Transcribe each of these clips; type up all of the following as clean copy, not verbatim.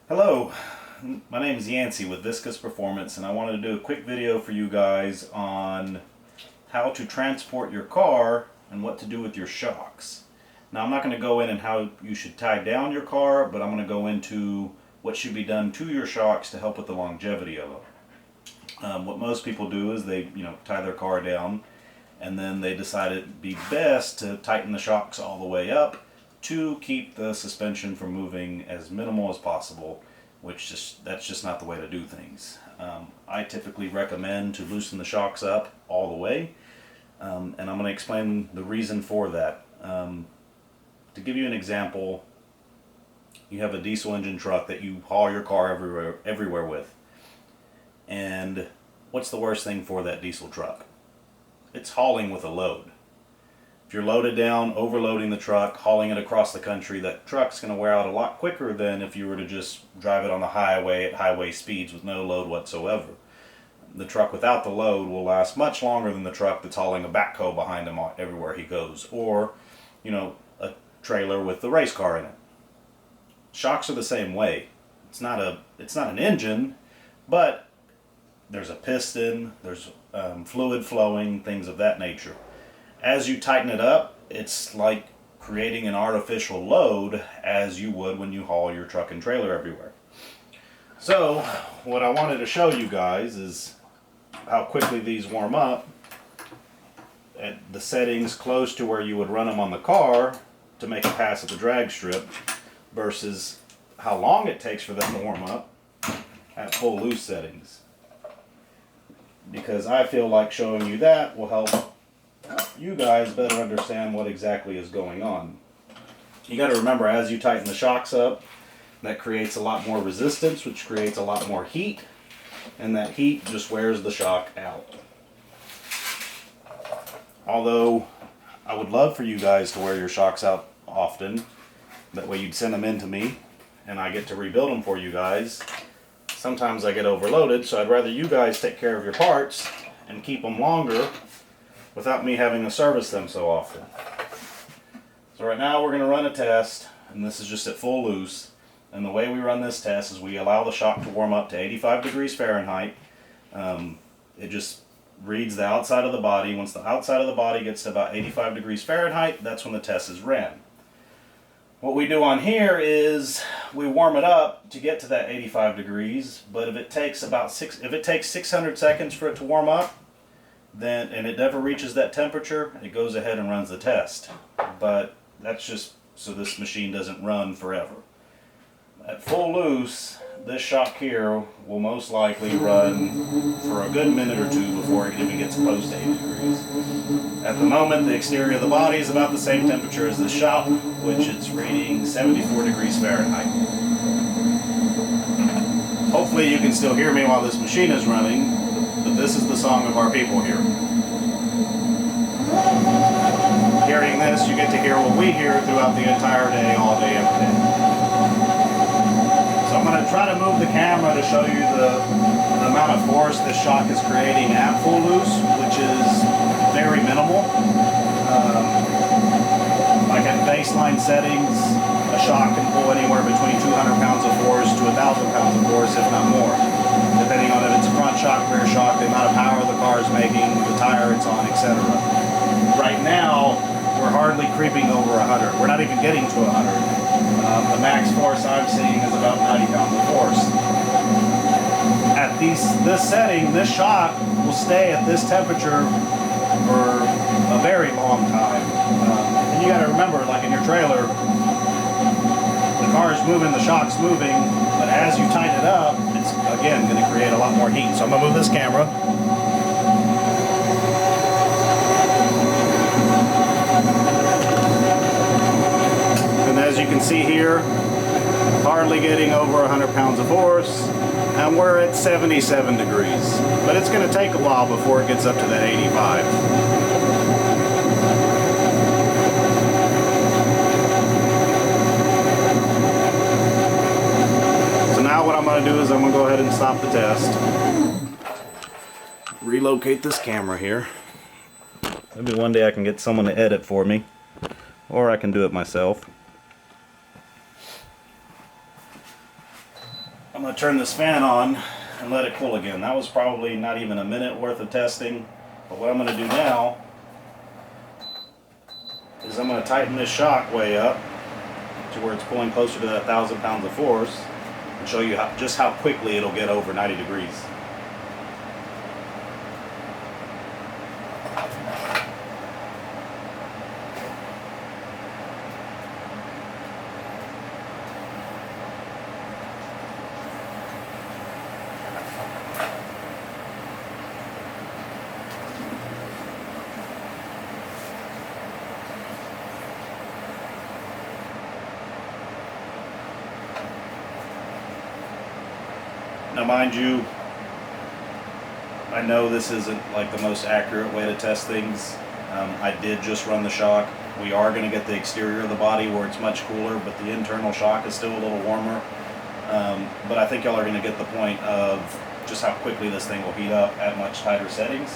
Hello, my name is Yancey with Viscous Performance, and I wanted to do a quick video for you guys on how to transport your car and what to do with your shocks. Now, I'm not going to go in and how you should tie down your car, but I'm going to go into what should be done to your shocks to help with the longevity of them. What most people do is they tie their car down, and then they decide it'd be best to tighten the shocks all the way up to keep the suspension from moving as minimal as possible, that's just not the way to do things. I typically recommend to loosen the shocks up all the way, and I'm going to explain the reason for that. To give you an example, you have a diesel engine truck that you haul your car everywhere with, and what's the worst thing for that diesel truck? It's hauling with a load. If you're loaded down, overloading the truck, hauling it across the country, that truck's going to wear out a lot quicker than if you were to just drive it on the highway at highway speeds with no load whatsoever. The truck without the load will last much longer than the truck that's hauling a backhoe behind him everywhere he goes, or a trailer with the race car in it. Shocks are the same way. It's not an engine, but there's a piston, there's fluid flowing, things of that nature. As you tighten it up, it's like creating an artificial load as you would when you haul your truck and trailer everywhere. So what I wanted to show you guys is how quickly these warm up at the settings close to where you would run them on the car to make a pass at the drag strip versus how long it takes for them to warm up at full loose settings. Because I feel like showing you that will help you guys better understand what exactly is going on. You got to remember, as you tighten the shocks up, that creates a lot more resistance, which creates a lot more heat, and that heat just wears the shock out. Although I would love for you guys to wear your shocks out often, that way you'd send them in to me and I get to rebuild them for you guys. Sometimes I get overloaded, so I'd rather you guys take care of your parts and keep them longer without me having to service them so often. So right now we're going to run a test, and this is just at full loose. And the way we run this test is we allow the shock to warm up to 85 degrees Fahrenheit. It just reads the outside of the body. Once the outside of the body gets to about 85 degrees Fahrenheit, that's when the test is ran. What we do on here is we warm it up to get to that 85 degrees, but if it takes 600 seconds for it to warm up, and it never reaches that temperature, it goes ahead and runs the test. But that's just so this machine doesn't run forever. At full loose, this shock here will most likely run for a good minute or two before it even gets close to 80 degrees. At the moment, the exterior of the body is about the same temperature as the shock, which it's reading 74 degrees Fahrenheit. Hopefully you can still hear me while this machine is running, but this is the song of our people here. Hearing this, you get to hear what we hear throughout the entire day, all day, every day. So I'm going to try to move the camera to show you the amount of force this shock is creating at full loose, which is very minimal. Like at baseline settings, a shock can pull anywhere between 200 pounds of force to 1,000 pounds of force, if not more, depending on if it's a front shock, rear shock, the amount of power the car is making, the tire it's on, etc. Right now, we're hardly creeping over 100. We're not even getting to 100. The max force I'm seeing is about 90 pounds of force. At this setting, this shock will stay at this temperature for a very long time. And you got to remember, like in your trailer, the car is moving, the shock's moving, but as you tighten it up, it's again going to create a lot more heat. So I'm going to move this camera. And as you can see here, hardly getting over 100 pounds of force, and we're at 77 degrees. But it's going to take a while before it gets up to that 85. So now what I'm going to do is I'm going to go ahead and stop the test. Relocate this camera here. Maybe one day I can get someone to edit for me, or I can do it myself. I'm going to turn this fan on and let it cool again. That was probably not even a minute worth of testing. But what I'm going to do now is I'm going to tighten this shock way up to where it's pulling closer to that 1,000 pounds of force and show you just how quickly it'll get over 90 degrees. Now mind you, I know this isn't like the most accurate way to test things. I did just run the shock. We are going to get the exterior of the body where it's much cooler, but the internal shock is still a little warmer. But I think y'all are going to get the point of just how quickly this thing will heat up at much tighter settings.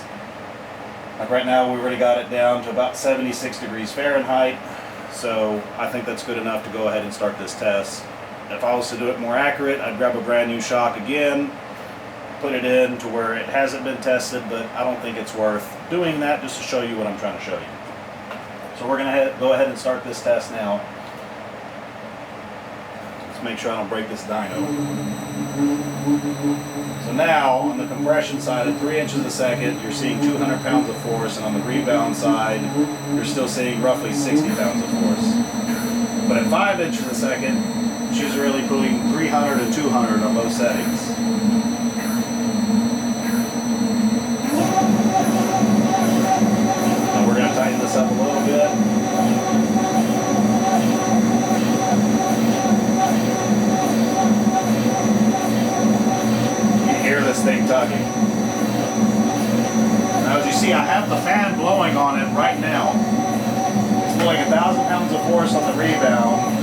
Like right now, we already got it down to about 76 degrees Fahrenheit, so I think that's good enough to go ahead and start this test. If I was to do it more accurate, I'd grab a brand new shock again, put it in to where it hasn't been tested, but I don't think it's worth doing that just to show you what I'm trying to show you. So we're going to go ahead and start this test now. Let's make sure I don't break this dyno. So now, on the compression side at 3 inches a second, you're seeing 200 pounds of force, and on the rebound side, you're still seeing roughly 60 pounds of force. But at 5 inches a second, she's really pulling 300 and 200 on both settings. Now we're going to tighten this up a little bit. You can hear this thing tugging. Now as you see, I have the fan blowing on it right now. It's blowing 1,000 pounds of force on the rebound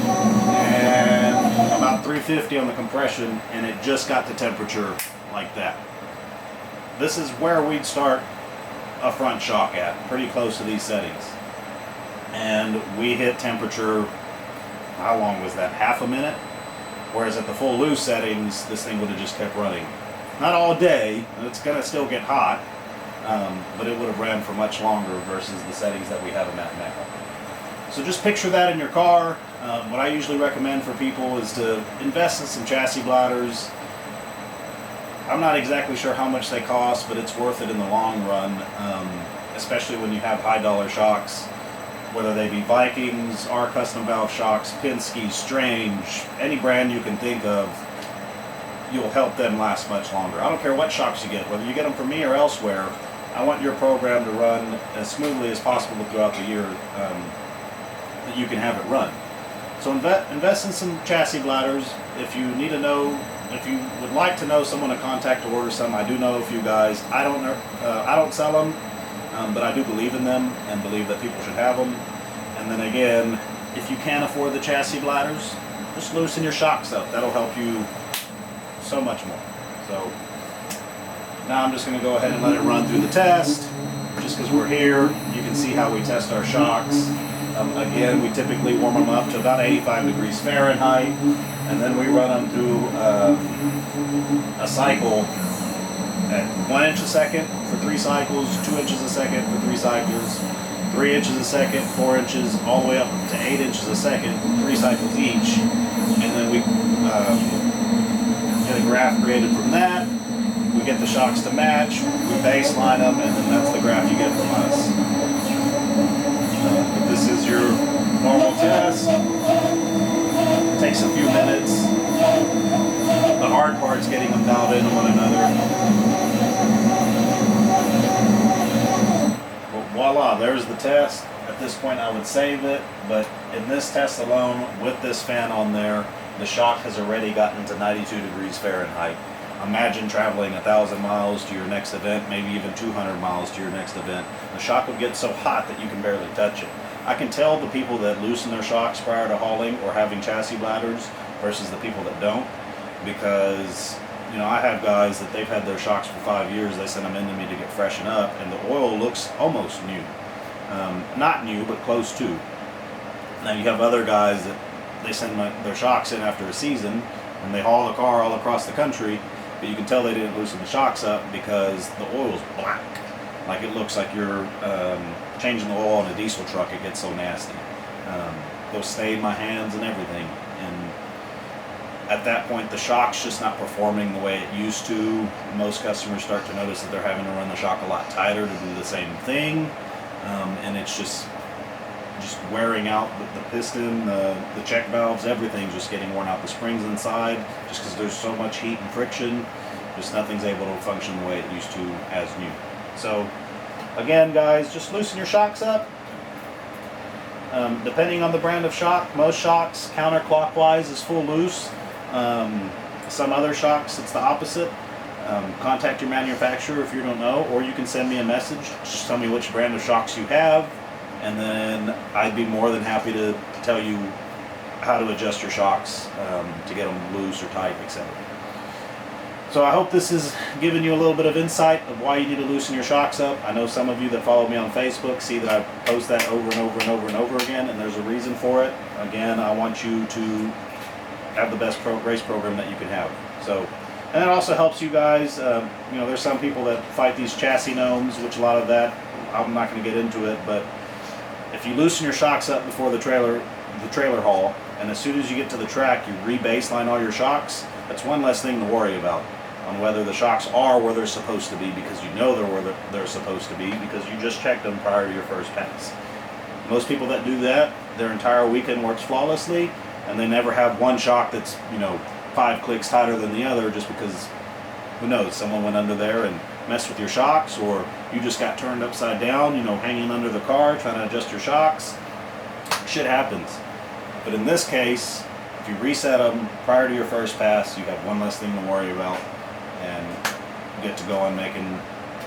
and about 350 on the compression, and it just got to temperature like that. This is where we'd start a front shock at, pretty close to these settings. And we hit temperature, how long was that, half a minute? Whereas at the full loose settings, this thing would have just kept running. Not all day, it's gonna still get hot, but it would have ran for much longer versus the settings that we have in that now. So just picture that in your car. What I usually recommend for people is to invest in some chassis bladders. I'm not exactly sure how much they cost, but it's worth it in the long run, especially when you have high dollar shocks, whether they be Vikings, our custom valve shocks, Penske, Strange, any brand you can think of. You'll help them last much longer. I don't care what shocks you get, whether you get them from me or elsewhere. I want your program to run as smoothly as possible throughout the year that you can have it run. So invest in some chassis bladders. If you need to know, if you would like to know someone to contact to order some, I do know a few guys. I don't sell them, but I do believe in them and believe that people should have them. And then again, if you can't afford the chassis bladders, just loosen your shocks up. That'll help you so much more. So now I'm just going to go ahead and let it run through the test. Just because we're here, you can see how we test our shocks. Again, we typically warm them up to about 85 degrees Fahrenheit, and then we run them through a cycle at 1 inch a second for 3 cycles, 2 inches a second for 3 cycles, 3 inches a second, 4 inches, all the way up to 8 inches a second, 3 cycles each, and then we get a graph created from that. We get the shocks to match, we baseline them, and then that's the graph you get from us. But this is your normal test. It takes a few minutes. The hard part's getting them dialed into one another. Well, voila, there's the test. At this point I would save it, but in this test alone, with this fan on there, the shock has already gotten to 92 degrees Fahrenheit. Imagine traveling 1,000 miles to your next event, maybe even 200 miles to your next event. The shock would get so hot that you can barely touch it. I can tell the people that loosen their shocks prior to hauling or having chassis bladders versus the people that don't, because you know, I have guys that they've had their shocks for 5 years, they send them in to me to get freshened up, and the oil looks almost new. Not new, but close to. Now you have other guys that they send their shocks in after a season, and they haul the car all across the country, but you can tell they didn't loosen the shocks up because the oil's black. Like it looks like you're changing the oil on a diesel truck. It gets so nasty. They'll stain my hands and everything. And at that point, the shock's just not performing the way it used to. Most customers start to notice that they're having to run the shock a lot tighter to do the same thing. And it's just wearing out the piston, the check valves, everything's just getting worn out. The springs inside, just because there's so much heat and friction, just nothing's able to function the way it used to as new. So again, guys, just loosen your shocks up. Depending on the brand of shock, most shocks counterclockwise is full loose. Some other shocks, it's the opposite. Contact your manufacturer if you don't know, or you can send me a message. Just tell me which brand of shocks you have, and then I'd be more than happy to tell you how to adjust your shocks to get them loose or tight, etc. So I hope this has given you a little bit of insight of why you need to loosen your shocks up. I know some of you that follow me on Facebook see that I post that over and over and over and over again, and there's a reason for it. Again, I want you to have the best race program that you can have. So, and it also helps you guys. You know, there's some people that fight these chassis gnomes, which a lot of that I'm not going to get into it. But if you loosen your shocks up before the trailer haul, and as soon as you get to the track, you re-baseline all your shocks. That's one less thing to worry about on whether the shocks are where they're supposed to be, because you know they're where they're supposed to be because you just checked them prior to your first pass. Most people that do that, their entire weekend works flawlessly, and they never have one shock that's, you know, 5 clicks tighter than the other just because, who knows, someone went under there and messed with your shocks, or you just got turned upside down, you know, hanging under the car trying to adjust your shocks. Shit happens. But in this case, if you reset them prior to your first pass, you have one less thing to worry about and get to go on making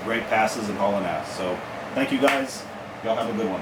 great passes and hauling ass. So thank you guys. Y'all have a good one.